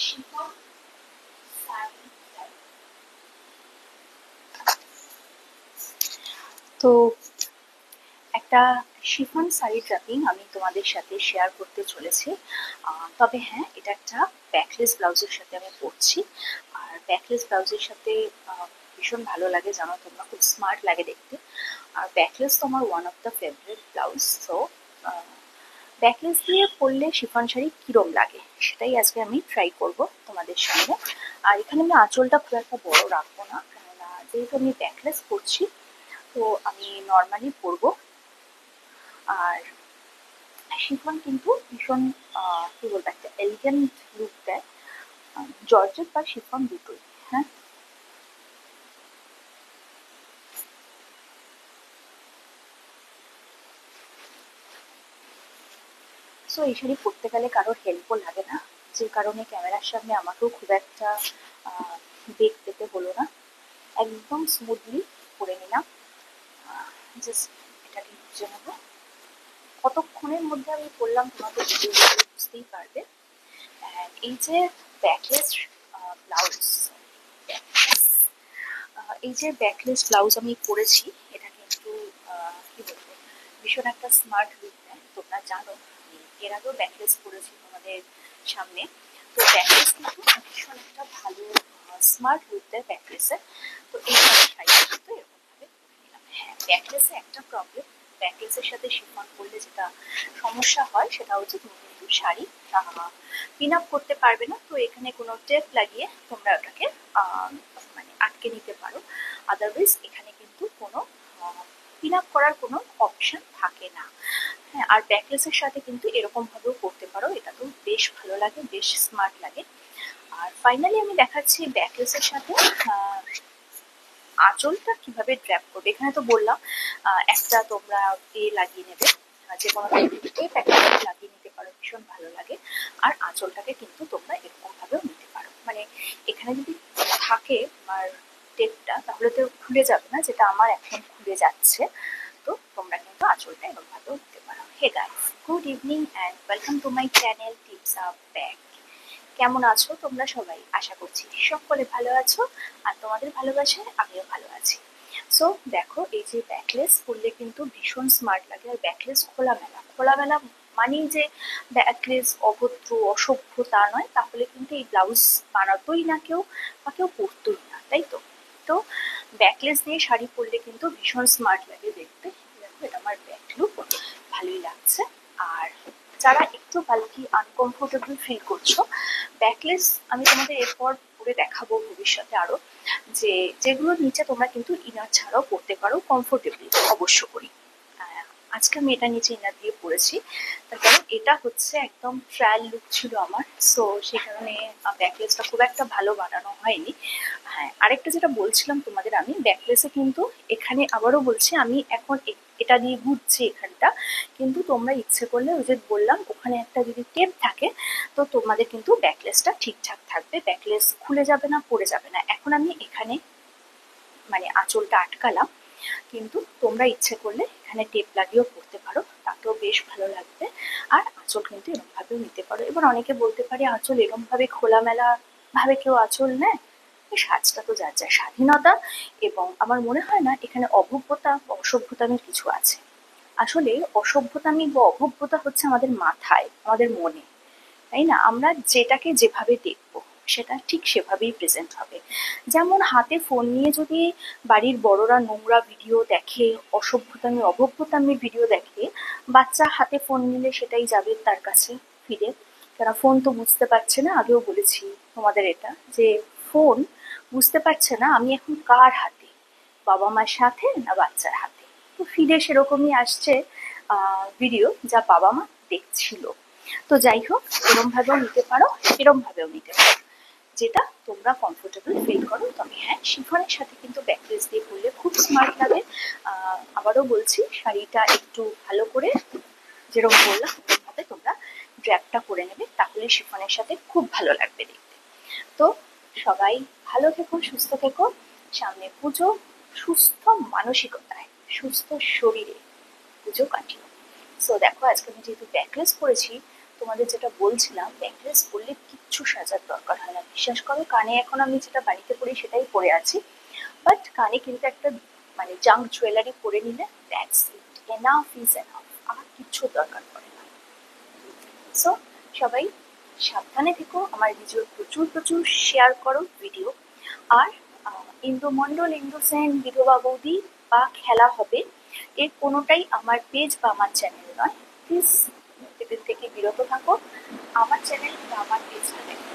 Chiffon sari. তো একটা chiffon sari draping আমি তোমাদের সাথে শেয়ার করতে চলেছি। তবে হ্যাঁ, এটা একটা ব্যাকলেস ব্লাউজের সাথে আমি পরছি। আর ব্যাকলেস ব্লাউজের সাথে ভীষণ ভালো লাগে, জানো তোমরা, খুব স্মার্ট লাগে দেখতে। আর ব্যাকলেস তো আমার one of the favourite blouse. তো ব্যাকলেস দিয়ে পরলে শিফন শাড়ি কিরম লাগে সেটাই আজকে আমি ট্রাই করব তোমাদের সামনে। আর এখানে আমি আঁচলটা খুব একটা বড় রাখবো না, কেননা যেহেতু আমি ব্যাকলেস পরছি তো আমি নর্মালি পরবো। আর শিফন কিন্তু ভীষণ কি বলবো, একটা এলিগেন্ট লুক দেয়, জর্জেট বা শিফন দুটোই। হ্যাঁ, সো এই শাড়ি পরতে গেলে কারোর হেল্পও লাগে না, যে কারণে ক্যামেরার সামনে আমাকেও খুব একটা বেগ পেতে হলো না, একদম স্মুথলি পরে নিলাম। জাস্ট এটাকে বুঝে নেবো কতক্ষণের মধ্যে আমি পরলাম, তোমাদের ভিডিও বুঝতেই পারবে। এই যে ব্যাকলেস ব্লাউজ, এই যে ব্যাকলেস ব্লাউজ আমি পরেছি, এটা কিন্তু কি বলবো, ভীষণ একটা স্মার্ট লুক দেয়। তোমরা জানো আমি এর আগেও ব্যাকলেস পরেছি তোমাদের সামনে। তো ব্যাকলেস কিন্তু ভীষণ একটা ভালো স্মার্ট লুক দেয় ব্যাকলেসে। তো এই শাড়িটা কিন্তু এরকম ভাবে পরে নিলাম। হ্যাঁ, ব্যাকলেসে একটা প্রবলেম, ব্যাকলেসের সাথে শিফন করলে যেটা সমস্যা হয় সেটা হচ্ছে তুমি কিন্তু শাড়ি পিন আপ করতে পারবে না। তো এখানে কোনো টেপ লাগিয়ে তোমরা ওটাকে মানে আটকে নিতে পারো। আদারওয়াইজ এখানে কিন্তু কোনো পিন আপ করার কোনো অপশন থাকে না। হ্যাঁ, আর ব্যাকলেসের সাথে কিন্তু এরকম ভাবেও করতে পারো, এটা তো বেশ ভালো লাগে, বেশ স্মার্ট লাগে। আর ফাইনালি আমি দেখাচ্ছি ব্যাকলেসের সাথে আঁচলটা কিভাবে ড্র্যাপ করবে। এখানে তো বললাম একটা তোমরা লাগিয়ে নেবে, যে কোনো টেপ একটা লাগিয়ে নিতে পারো, ভীষণ ভালো লাগে। আর আঁচলটাকে কিন্তু তোমরা এরকম ভাবেও নিতে পারো, মানে এখানে যদি থাকে আমার টেপটা তাহলে তো খুলে যাবে না, যেটা আমার এখন খুলে যাচ্ছে। তো তোমরা কিন্তু আঁচলটা এরকম ভাবেও নিতে পারো। Hey guys, good evening and welcome to my channel tips up bag. কেমন আছো তোমরা সবাই? আশা করছি সকলে ভালো আছো, আর তোমাদের ভালোবাসায় আমিও ভালো আছি। সো দেখো, এই যে ব্যাকলেস পরলে কিন্তু ভীষণ স্মার্ট লাগে। আর ব্যাকলেস খোলামেলা, খোলামেলা মানেই যে ব্যাকলেস অভদ্র অসভ্য তা নয়, তাহলে কিন্তু এই ব্লাউজ বানাতোই না কেউ, বা কেউ পরতোই না, তাই তো। তো ব্যাকলেস দিয়ে শাড়ি পরলে কিন্তু ভীষণ স্মার্ট লাগে দেখতে। দেখো, এটা আমার ব্যাক লুক, ভালোই লাগছে। আর যারা একটু বালকি আনকমফোর্টেবল ফিল করছো, ব্যাকলেস আমি তোমাদের এরপর পরে দেখাবো ভবিষ্যতে আরো, যে যেগুলোর নিচে তোমরা কিন্তু ইনার ছাড়াও পরতে পারো কমফোর্টেবলি, অবশ্য করি। আজকে আমি এটা নিচে ইনার দিয়ে পরেছি, তার কারণ এটা হচ্ছে একদম ট্রায়াল লুক ছিল আমার। সো সেই কারণে ব্যাকলেসটা খুব একটা ভালো বানানো হয়নি। হ্যাঁ, আরেকটা যেটা বলছিলাম তোমাদের, আমি ব্যাকলেসে কিন্তু এখানে আবারও বলছি, আমি এখন এটা দিয়ে ঘুরছি এখানটা, কিন্তু তোমরা ইচ্ছে করলে ওই যে বললাম ওখানে একটা যদি টেপ থাকে তো তোমাদের কিন্তু ব্যাকলেসটা ঠিকঠাক থাকবে, ব্যাকলেস খুলে যাবে না, পড়ে যাবে না। এখন আমি এখানে মানে আঁচলটা আটকালাম, কিন্তু তোমরা ইচ্ছে করলে এখানে টেপ লাগিয়েও পরতে পারো, তাতেও বেশ ভালো লাগবে। আর আঁচল কিন্তু এরকম ভাবেও নিতে পারো। এবার অনেকে বলতে পারে আঁচল এরকম ভাবে খোলামেলা ভাবে কেউ আঁচল নেয়, সাজটা তো যার যার স্বাধীনতা। এবং আমার মনে হয় না এখানে অভব্যতা বা অসভ্যতামির কিছু আছে। আসলে অসভ্যতামি বা অভব্যতা হচ্ছে আমাদের মাথায়, আমাদের মনে, তাই না? আমরা যেটাকে যেভাবে দেখবো সেটা ঠিক সেভাবেই প্রেজেন্ট হবে। যেমন হাতে ফোন নিয়ে যদি বাড়ির বড়রা নোংরা ভিডিও দেখে, অসভ্যতামি অভব্যতামির ভিডিও দেখে, বাচ্চা হাতে ফোন নিলে সেটাই যাবে তার কাছে ফিরে। কেন, ফোন তো বুঝতে পারছে না, আগেও বলেছি তোমাদের এটা, যে ফোন বুঝতে পারছে না আমি এখন কার হাতে, বাবা মার সাথে না বাচ্চার হাতে। তো ফিরে সেরকমই আসছে ভিডিও যা বাবা মা দেখছিল। তো যাই হোক, এরম ভাবেও নিতে পারো, এরম ভাবেও নিতে পারো, যেটা তোমরা কমফোর্টেবল ফিল করো। তবে হ্যাঁ, শিফনের সাথে কিন্তু ব্যাকলেস দিয়ে পরলে খুব স্মার্ট লাগে। আবারও বলছি, শাড়িটা একটু ভালো করে যেরকম বললাম ওরকমভাবে তোমরা ড্র্যাপটা করে নেবে, তাহলে শিফনের সাথে খুব ভালো লাগবে দেখতে। তো সবাই ভালো থেকো, সুস্থ থেকো। সামনে পুজো, সুস্থ মানসিকতায়, সুস্থ শরীরে পুজো কাটিও। সো দেখো, আজকে আমি যেহেতু ব্যাকলেস পরেছি তোমাদের যেটা বলছিলাম, নেকলেস পরলে কিচ্ছু সাজার দরকার হয় না, বিশ্বাস করো। কানে এখন আমি যেটা বাড়িতে পরি সেটাই পরে আছি, বাট কানে কিন্তু একটা মানে জাঙ্ক জুয়েলারি পরে নিলে that's it, enough is enough, আমার কিচ্ছু দরকার পড়ে না। সো সবাই সাবধানে থেকো, আমার ভিডিও প্রচুর প্রচুর শেয়ার করো ভিডিও। আর ইন্দু মণ্ডল, ইন্দু সেন, বিধবা বৌদি বা খেলা হবে, এর কোনোটাই আমার পেজ বা আমার চ্যানেল নয়। প্লিজ এদের থেকে বিরত থাকো, আমার চ্যানেল বা আমার পেজটা দেখো।